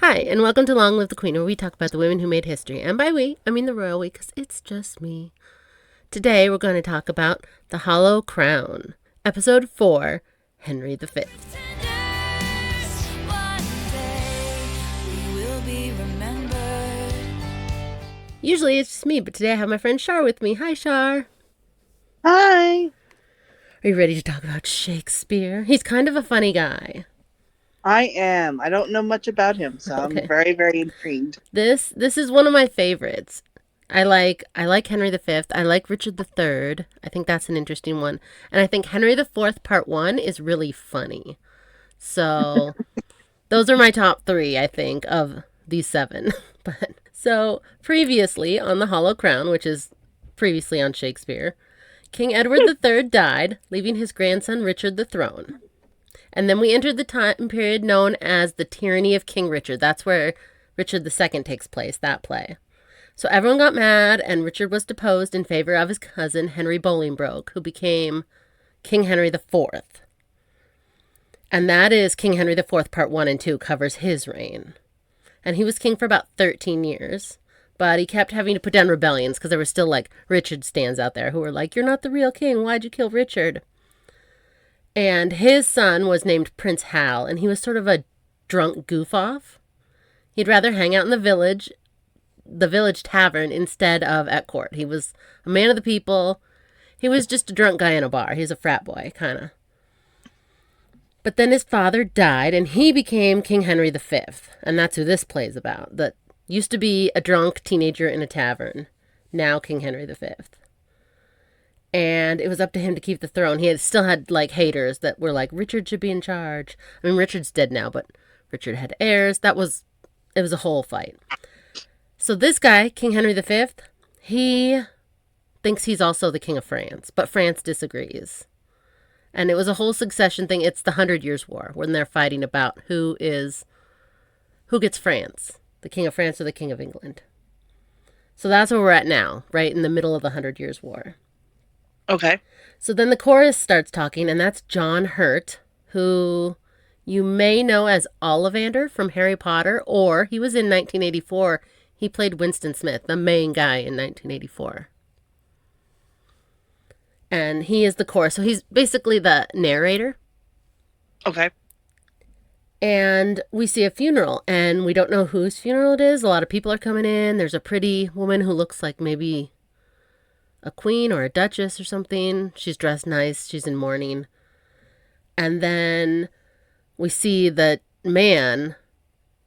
Hi, and welcome to Long Live the Queen, where we talk about the women who made history. And by we, I mean the royal we, because it's just me. Today, we're going to talk about The Hollow Crown, Episode 4, Henry V. Usually it's just me, but today I have my friend Shar with me. Hi, Shar. Hi. Are you ready to talk about Shakespeare? He's kind of a funny guy. I am. I don't know much about him, so I'm Okay. very, very intrigued. This is one of my favorites. I like Henry V. I like Richard III. I think that's an interesting one. And I think Henry IV Part 1 is really funny. So those are my top 3, I think, of these 7. But so previously on The Hollow Crown, which is previously on Shakespeare, King Edward III died, leaving his grandson Richard the throne. And then we entered the time period known as the Tyranny of King Richard. That's where Richard II takes place, that play. So everyone got mad, and Richard was deposed in favor of his cousin, Henry Bolingbroke, who became King Henry IV. And that is King Henry IV, Part 1 and 2, covers his reign. And he was king for about 13 years. But he kept having to put down rebellions because there were still, Richard stands out there who were like, "You're not the real king. Why'd you kill Richard?" And his son was named Prince Hal, and he was sort of a drunk goof-off. He'd rather hang out in the village tavern, instead of at court. He was a man of the people. He was just a drunk guy in a bar. He was a frat boy, kind of. But then his father died, and he became King Henry V. And that's who this play's about. That used to be a drunk teenager in a tavern. Now King Henry V. And it was up to him to keep the throne. He still had haters that were like, Richard should be in charge. I mean, Richard's dead now, but Richard had heirs. It was a whole fight. So this guy, King Henry V, he thinks he's also the King of France, but France disagrees. And it was a whole succession thing. It's the 100 Years' War, when they're fighting about who gets France, the King of France or the King of England. So that's where we're at now, right in the middle of the 100 Years' War. Okay. So then the chorus starts talking, and that's John Hurt, who you may know as Ollivander from Harry Potter, or he was in 1984. He played Winston Smith, the main guy in 1984. And he is the chorus, so he's basically the narrator. Okay. And we see a funeral, and we don't know whose funeral it is. A lot of people are coming in. There's a pretty woman who looks like maybe a queen or a duchess or something. She's dressed nice. She's in mourning. And then we see the man,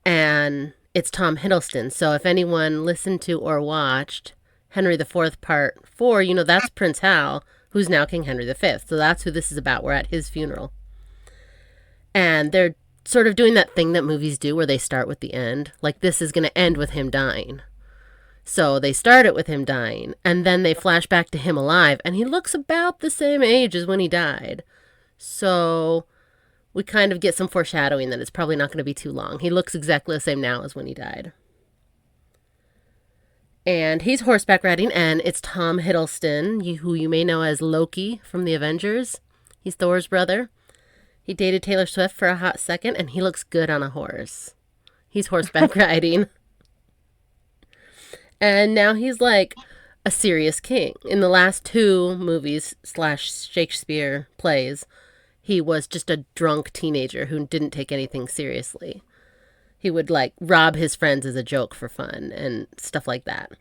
and it's Tom Hiddleston. So if anyone listened to or watched Henry IV Part 4, you know that's Prince Hal, who's now King Henry V. So that's who this is about. We're at his funeral. And they're sort of doing that thing that movies do where they start with the end. Like, this is going to end with him dying. So they start it with him dying, and then they flash back to him alive, and he looks about the same age as when he died. So we kind of get some foreshadowing that it's probably not going to be too long. He looks exactly the same now as when he died. And he's horseback riding, and it's Tom Hiddleston, who you may know as Loki from the Avengers. He's Thor's brother. He dated Taylor Swift for a hot second, and he looks good on a horse. He's horseback riding. And now he's like a serious king. In the last 2 movies / Shakespeare plays, he was just a drunk teenager who didn't take anything seriously. He would rob his friends as a joke for fun and stuff like that.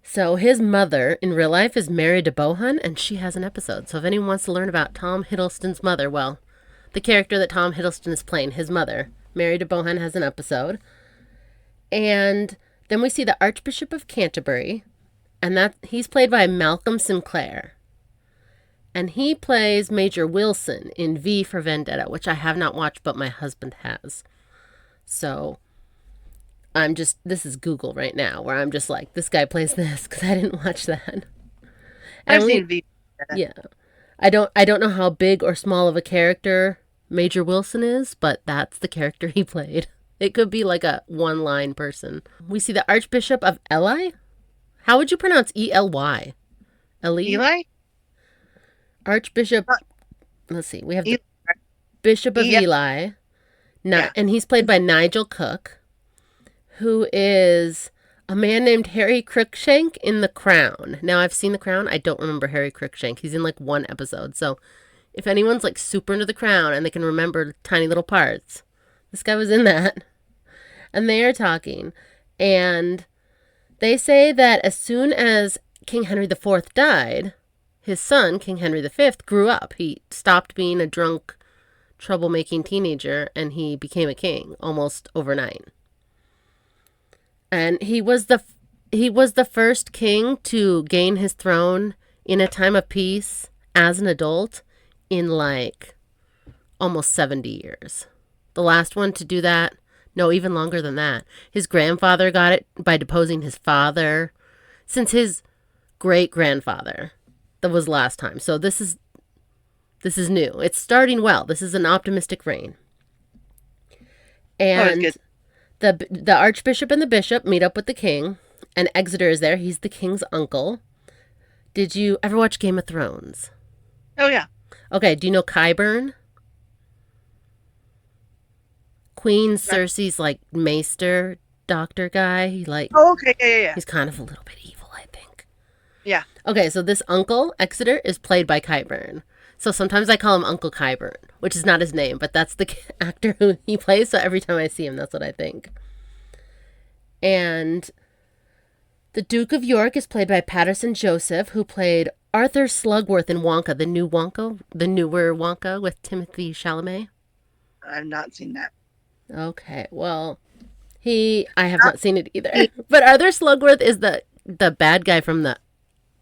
So his mother in real life is Mary de Bohun, and she has an episode. So if anyone wants to learn about Tom Hiddleston's mother, well, the character that Tom Hiddleston is playing, his mother, Mary de Bohun, has an episode. And then we see the Archbishop of Canterbury, and that he's played by Malcolm Sinclair. And he plays Major Wilson in V for Vendetta, which I have not watched, but my husband has. So this is Google right now, where I'm just like, this guy plays this, because I didn't watch that. I've And seen V. yeah. I don't know how big or small of a character Major Wilson is, but that's the character he played. It could be like a one-line person. We see the Archbishop of Ely. How would you pronounce Ely? Ely? Eli? Archbishop. Uh, Let's see. We have Eli. the Bishop of E- Ely, Yeah. And he's played by Nigel Cook, who is a man named Harry Cruikshank in The Crown. Now, I've seen The Crown. I don't remember Harry Cruikshank. He's in like one episode. So if anyone's like super into The Crown and they can remember tiny little parts, this guy was in that. And they are talking. And they say that as soon as King Henry IV died, his son, King Henry V, grew up. He stopped being a drunk, troublemaking teenager, and he became a king almost overnight. And he was the first king to gain his throne in a time of peace as an adult in like almost 70 years. The last one to do that, no, even longer than that. His grandfather got it by deposing his father. Since his great-grandfather, that was last time. So this is new. It's starting well. This is an optimistic reign. And the archbishop and the bishop meet up with the king, and Exeter is there. He's the king's uncle. Did you ever watch Game of Thrones? Oh, yeah. Okay, do you know Qyburn? Queen Cersei's like maester doctor guy. He like Oh, okay. Yeah. He's kind of a little bit evil, I think. Yeah. Okay, so this uncle, Exeter, is played by Qyburn. So sometimes I call him Uncle Qyburn, which is not his name, but that's the actor who he plays. So every time I see him, that's what I think. And the Duke of York is played by Patterson Joseph, who played Arthur Slugworth in Wonka, the newer Wonka with Timothy Chalamet. I've not seen that. Okay, well, I have not seen it either. But Arthur Slugworth is the bad guy from the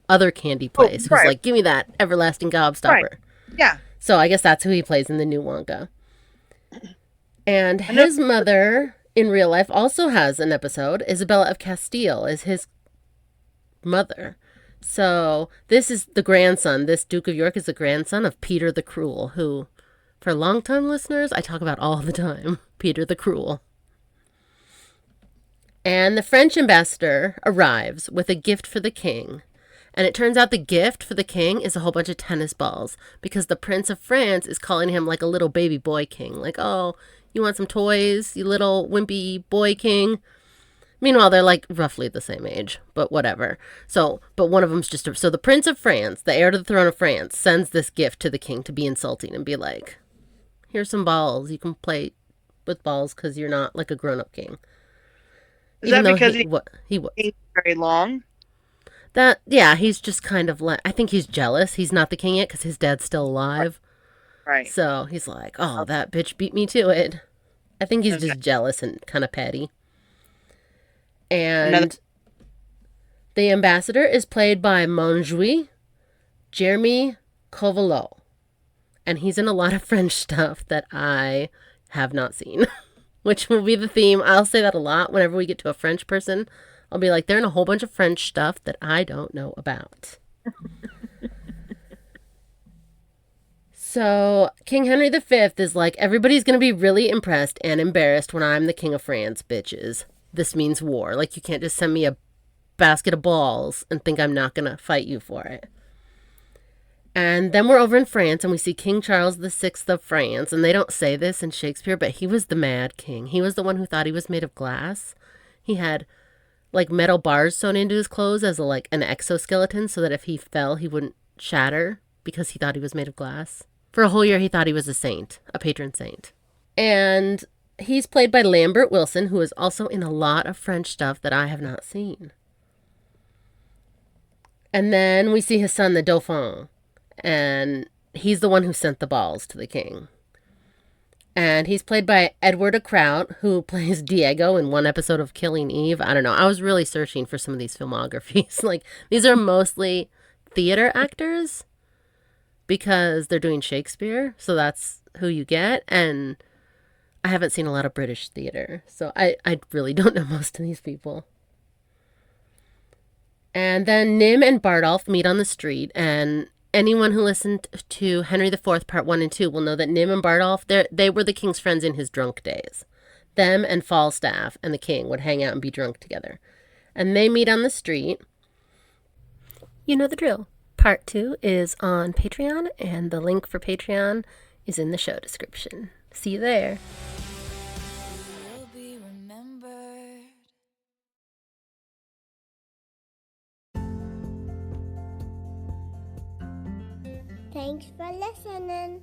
other candy place, who's like, give me that everlasting gobstopper. Right. Yeah. So I guess that's who he plays in the new Wonka. And his mother in real life also has an episode. Isabella of Castile is his mother. So this is the grandson. This Duke of York is the grandson of Peter the Cruel, who, for long-time listeners, I talk about all the time. Peter the Cruel. And the French ambassador arrives with a gift for the king. And it turns out the gift for the king is a whole bunch of tennis balls, because the Prince of France is calling him like a little baby boy king. Like, oh, you want some toys, you little wimpy boy king? Meanwhile, they're like roughly the same age, but whatever. So, but one of them's so the Prince of France, the heir to the throne of France, sends this gift to the king to be insulting and be like, here's some balls. You can play with balls because you're not like a grown-up king. Is that because he was very long? He's just kind of like, I think he's jealous. He's not the king yet because his dad's still alive. Right. So he's like, oh, that bitch beat me to it. I think he's just jealous and kind of petty. And the ambassador is played by Monjui, Jeremy Covalot. And he's in a lot of French stuff that I have not seen, which will be the theme. I'll say that a lot whenever we get to a French person. I'll be like, they're in a whole bunch of French stuff that I don't know about. So King Henry V is like, everybody's going to be really impressed and embarrassed when I'm the King of France, bitches. This means war. Like, you can't just send me a basket of balls and think I'm not going to fight you for it. And then we're over in France and we see King Charles VI of France. And they don't say this in Shakespeare, but he was the mad king. He was the one who thought he was made of glass. He had like metal bars sewn into his clothes as an exoskeleton so that if he fell, he wouldn't shatter because he thought he was made of glass. For a whole year, he thought he was a saint, a patron saint. And he's played by Lambert Wilson, who is also in a lot of French stuff that I have not seen. And then we see his son, the Dauphin, and he's the one who sent the balls to the king. And he's played by Edward Akraut, who plays Diego in one episode of Killing Eve. I don't know. I was really searching for some of these filmographies. Like, these are mostly theater actors because they're doing Shakespeare. So that's who you get. And I haven't seen a lot of British theater. So I really don't know most of these people. And then Nym and Bardolph meet on the street, and anyone who listened to Henry IV Part 1 and 2 will know that Nym and Bardolph, they were the king's friends in his drunk days. Them and Falstaff and the king would hang out and be drunk together. And they meet on the street. You know the drill. Part 2 is on Patreon, and the link for Patreon is in the show description. See you there. Thanks for listening.